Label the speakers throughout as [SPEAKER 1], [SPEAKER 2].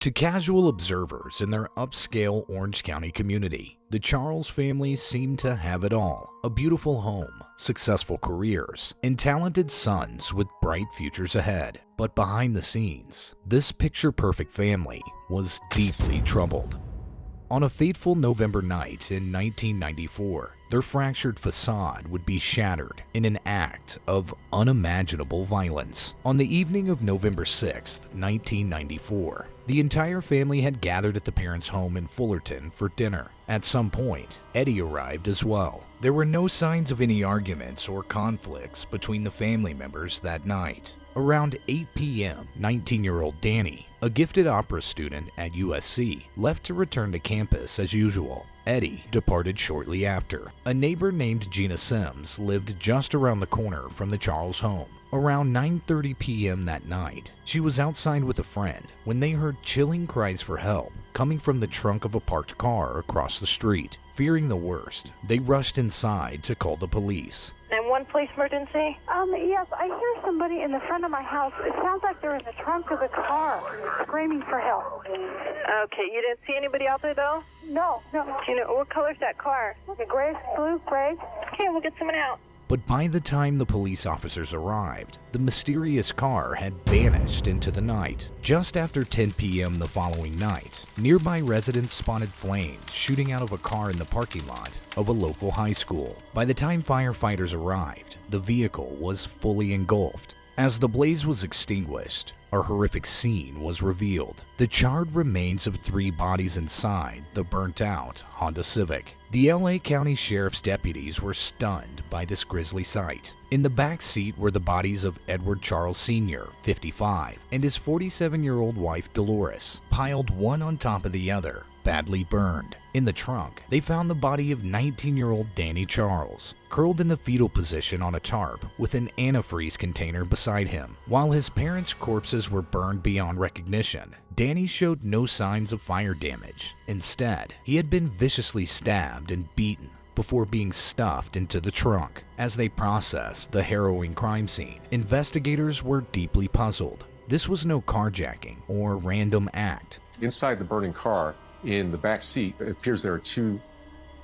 [SPEAKER 1] To casual observers in their upscale Orange County community, the Charles family seemed to have it all: a beautiful home, successful careers, and talented sons with bright futures ahead. But behind the scenes, this picture-perfect family was deeply troubled. On a fateful November night in 1994, their fractured facade would be shattered in an act of unimaginable violence. On the evening of November 6, 1994, the entire family had gathered at the parents' home in Fullerton for dinner. At some point, Eddie arrived as well. There were no signs of any arguments or conflicts between the family members that night. Around 8 p.m., 19-year-old Danny, a gifted opera student at USC, left to return to campus as usual. Eddie departed shortly after. A neighbor named Gina Sims lived just around the corner from the Charles home. Around 9:30 p.m. that night, she was outside with a friend when they heard chilling cries for help coming from the trunk of a parked car across the street. Fearing the worst, they rushed inside to call the police.
[SPEAKER 2] 911 police emergency?
[SPEAKER 3] Yes, I hear somebody in the front of my house. It sounds like they're in the trunk of the car screaming for help.
[SPEAKER 2] Okay, you didn't see anybody out there though?
[SPEAKER 3] No.
[SPEAKER 2] Do you know what color's that car?
[SPEAKER 3] Okay, gray, blue, gray.
[SPEAKER 2] Okay, we'll get someone out.
[SPEAKER 1] But by the time the police officers arrived, the mysterious car had vanished into the night. Just after 10 p.m. the following night, nearby residents spotted flames shooting out of a car in the parking lot of a local high school. By the time firefighters arrived, the vehicle was fully engulfed. As the blaze was extinguished, a horrific scene was revealed: the charred remains of 3 bodies inside the burnt-out Honda Civic. The LA County Sheriff's deputies were stunned by this grisly sight. In the back seat were the bodies of Edward Charles Sr., 55, and his 47-year-old wife Dolores, piled one on top of the other, badly burned. In the trunk, they found the body of 19-year-old Danny Charles, curled in the fetal position on a tarp with an antifreeze container beside him. While his parents' corpses were burned beyond recognition, Danny showed no signs of fire damage. Instead, he had been viciously stabbed and beaten before being stuffed into the trunk. As they processed the harrowing crime scene, investigators were deeply puzzled. This was no carjacking or random act.
[SPEAKER 4] Inside the burning car, in the back seat, it appears there are 2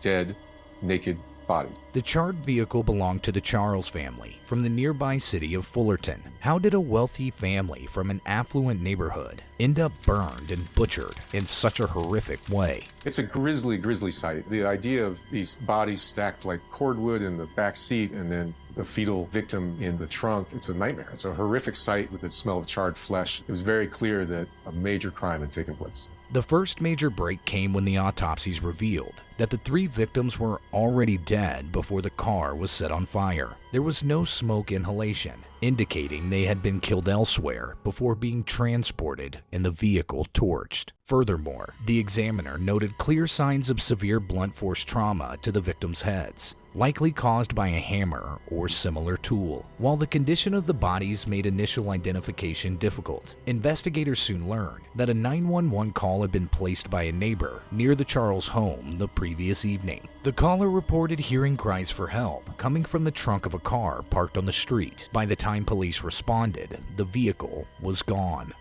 [SPEAKER 4] dead, naked bodies.
[SPEAKER 1] The charred vehicle belonged to the Charles family from the nearby city of Fullerton. How did a wealthy family from an affluent neighborhood end up burned and butchered in such a horrific way?
[SPEAKER 4] It's a grisly sight. The idea of these bodies stacked like cordwood in the back seat and then the fetal victim in the trunk, it's a nightmare. It's a horrific sight with the smell of charred flesh. It was very clear that a major crime had taken place.
[SPEAKER 1] The first major break came when the autopsies revealed that the 3 victims were already dead before the car was set on fire. There was no smoke inhalation, indicating they had been killed elsewhere before being transported and the vehicle torched. Furthermore, the examiner noted clear signs of severe blunt force trauma to the victims' heads, likely caused by a hammer or similar tool. While the condition of the bodies made initial identification difficult, investigators soon learned that a 911 call had been placed by a neighbor near the Charles home the previous evening. The caller reported hearing cries for help coming from the trunk of a car parked on the street. By the time police responded, the vehicle was gone.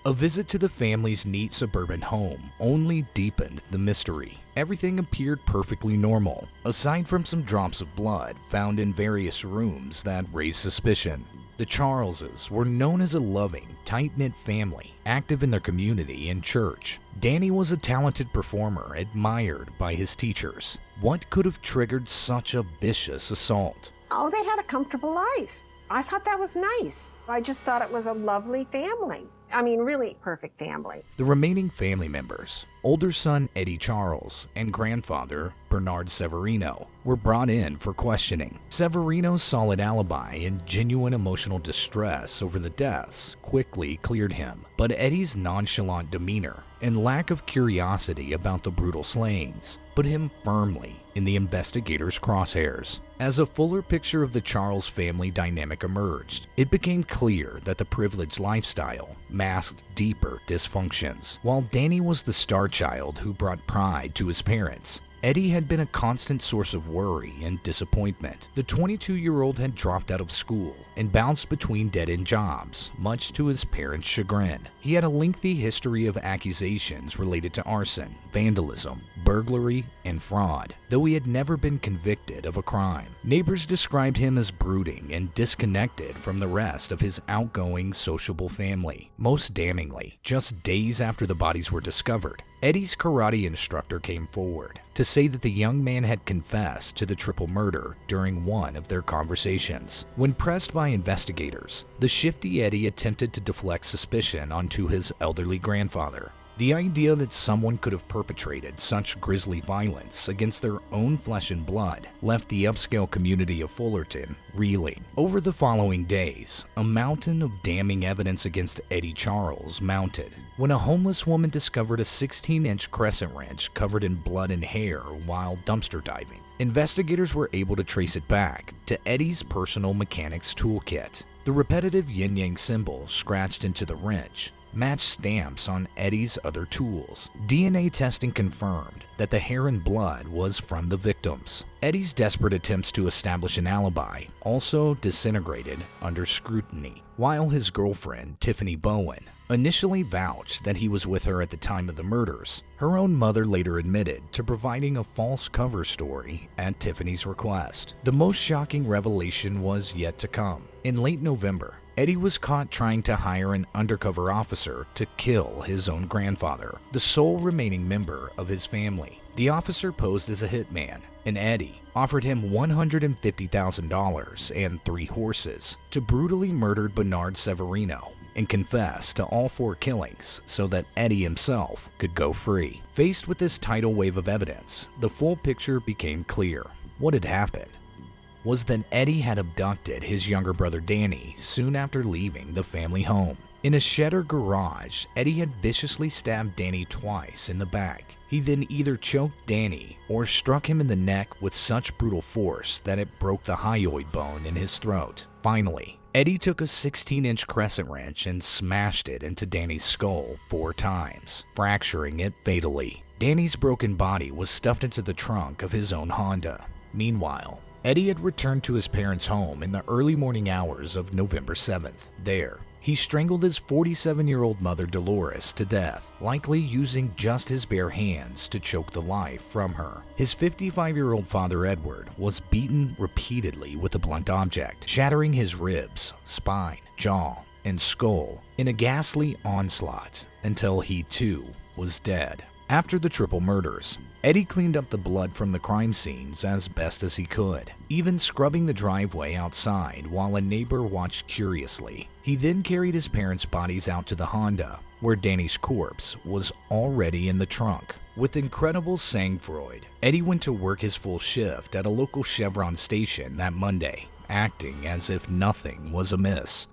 [SPEAKER 1] A visit to the family's neat suburban home only deepened the mystery. Everything appeared perfectly normal, aside from some drops of blood found in various rooms that raised suspicion. The Charleses were known as a loving, tight-knit family, active in their community and church. Danny was a talented performer admired by his teachers. What could have triggered such a vicious assault?
[SPEAKER 5] Oh, they had a comfortable life. I thought that was nice. I just thought it was a lovely family. I mean, really perfect family.
[SPEAKER 1] The remaining family members, older son Eddie Charles and grandfather Bernard Severino, were brought in for questioning. Severino's solid alibi and genuine emotional distress over the deaths quickly cleared him, but Eddie's nonchalant demeanor and lack of curiosity about the brutal slayings put him firmly in the investigators' crosshairs. As a fuller picture of the Charles family dynamic emerged, it became clear that the privileged lifestyle masked deeper dysfunctions. While Danny was the star child who brought pride to his parents, Eddie had been a constant source of worry and disappointment. The 22-year-old had dropped out of school and bounced between dead-end jobs, much to his parents' chagrin. He had a lengthy history of accusations related to arson, vandalism, burglary, and fraud, though he had never been convicted of a crime. Neighbors described him as brooding and disconnected from the rest of his outgoing, sociable family. Most damningly, just days after the bodies were discovered, Eddie's karate instructor came forward to say that the young man had confessed to the triple murder during one of their conversations. When pressed by investigators, the shifty Eddie attempted to deflect suspicion onto his elderly grandfather. The idea that someone could have perpetrated such grisly violence against their own flesh and blood left the upscale community of Fullerton reeling. Over the following days, a mountain of damning evidence against Eddie Charles mounted when a homeless woman discovered a 16-inch crescent wrench covered in blood and hair while dumpster diving. Investigators were able to trace it back to Eddie's personal mechanics toolkit. The repetitive yin-yang symbol scratched into the wrench matched stamps on Eddie's other tools. DNA testing confirmed that the hair and blood was from the victims. Eddie's desperate attempts to establish an alibi also disintegrated under scrutiny. While his girlfriend, Tiffany Bowen, initially vouched that he was with her at the time of the murders, her own mother later admitted to providing a false cover story at Tiffany's request. The most shocking revelation was yet to come. In late November, Eddie was caught trying to hire an undercover officer to kill his own grandfather, the sole remaining member of his family. The officer posed as a hitman, and Eddie offered him $150,000 and 3 horses to brutally murder Bernard Severino and confess to all 4 killings so that Eddie himself could go free. Faced with this tidal wave of evidence, the full picture became clear. What had happened was that Eddie had abducted his younger brother Danny soon after leaving the family home. In a shed or garage, Eddie had viciously stabbed Danny twice in the back. He then either choked Danny or struck him in the neck with such brutal force that it broke the hyoid bone in his throat. Finally, Eddie took a 16-inch crescent wrench and smashed it into Danny's skull 4 times, fracturing it fatally. Danny's broken body was stuffed into the trunk of his own Honda. Meanwhile, Eddie had returned to his parents' home in the early morning hours of November 7th. There, he strangled his 47-year-old mother Dolores to death, likely using just his bare hands to choke the life from her. His 55-year-old father Edward was beaten repeatedly with a blunt object, shattering his ribs, spine, jaw, and skull in a ghastly onslaught until he too was dead. After the triple murders, Eddie cleaned up the blood from the crime scenes as best as he could, even scrubbing the driveway outside while a neighbor watched curiously. He then carried his parents' bodies out to the Honda, where Danny's corpse was already in the trunk. With incredible sang-froid, Eddie went to work his full shift at a local Chevron station that Monday, acting as if nothing was amiss.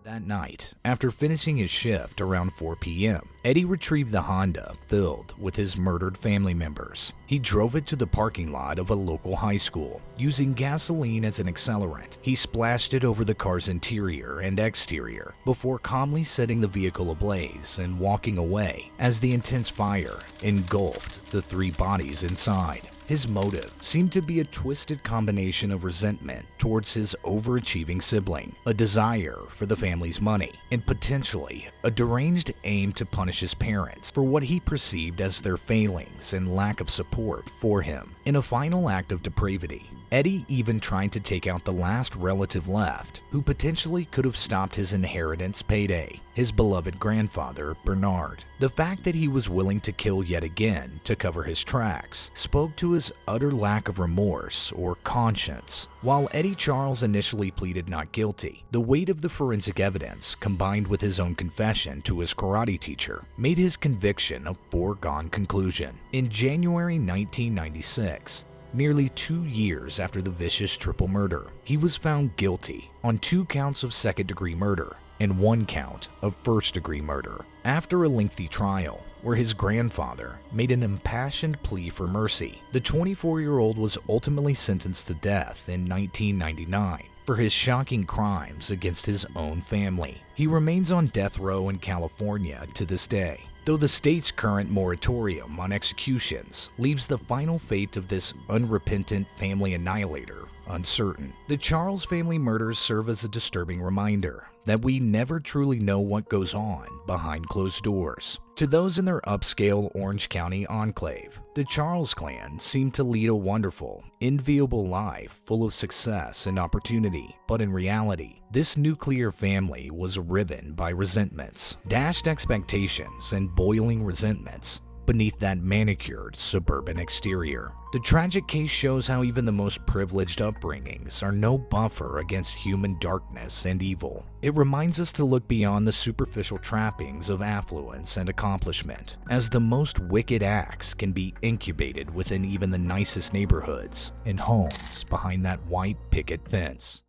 [SPEAKER 1] That night, after finishing his shift around 4 p.m., Eddie retrieved the Honda filled with his murdered family members. He drove it to the parking lot of a local high school. Using gasoline as an accelerant, he splashed it over the car's interior and exterior before calmly setting the vehicle ablaze and walking away as the intense fire engulfed the 3 bodies inside. His motive seemed to be a twisted combination of resentment towards his overachieving sibling, a desire for the family's money, and potentially a deranged aim to punish his parents for what he perceived as their failings and lack of support for him. In a final act of depravity, Eddie even tried to take out the last relative left who potentially could have stopped his inheritance payday, his beloved grandfather, Bernard. The fact that he was willing to kill yet again to cover his tracks spoke to his utter lack of remorse or conscience. While Eddie Charles initially pleaded not guilty, the weight of the forensic evidence, combined with his own confession to his karate teacher, made his conviction a foregone conclusion. In January 1996, nearly 2 years after the vicious triple murder, he was found guilty on 2 counts of second-degree murder and 1 count of first-degree murder. After a lengthy trial, where his grandfather made an impassioned plea for mercy, the 24-year-old was ultimately sentenced to death in 1999 for his shocking crimes against his own family. He remains on death row in California to this day. though the state's current moratorium on executions leaves the final fate of this unrepentant family annihilator uncertain. The Charles family murders serve as a disturbing reminder that we never truly know what goes on behind closed doors. To those in their upscale Orange County enclave, the Charles clan seemed to lead a wonderful, enviable life full of success and opportunity. But in reality, this nuclear family was riven by resentments, dashed expectations, and boiling resentments beneath that manicured suburban exterior. The tragic case shows how even the most privileged upbringings are no buffer against human darkness and evil. It reminds us to look beyond the superficial trappings of affluence and accomplishment, as the most wicked acts can be incubated within even the nicest neighborhoods and homes behind that white picket fence.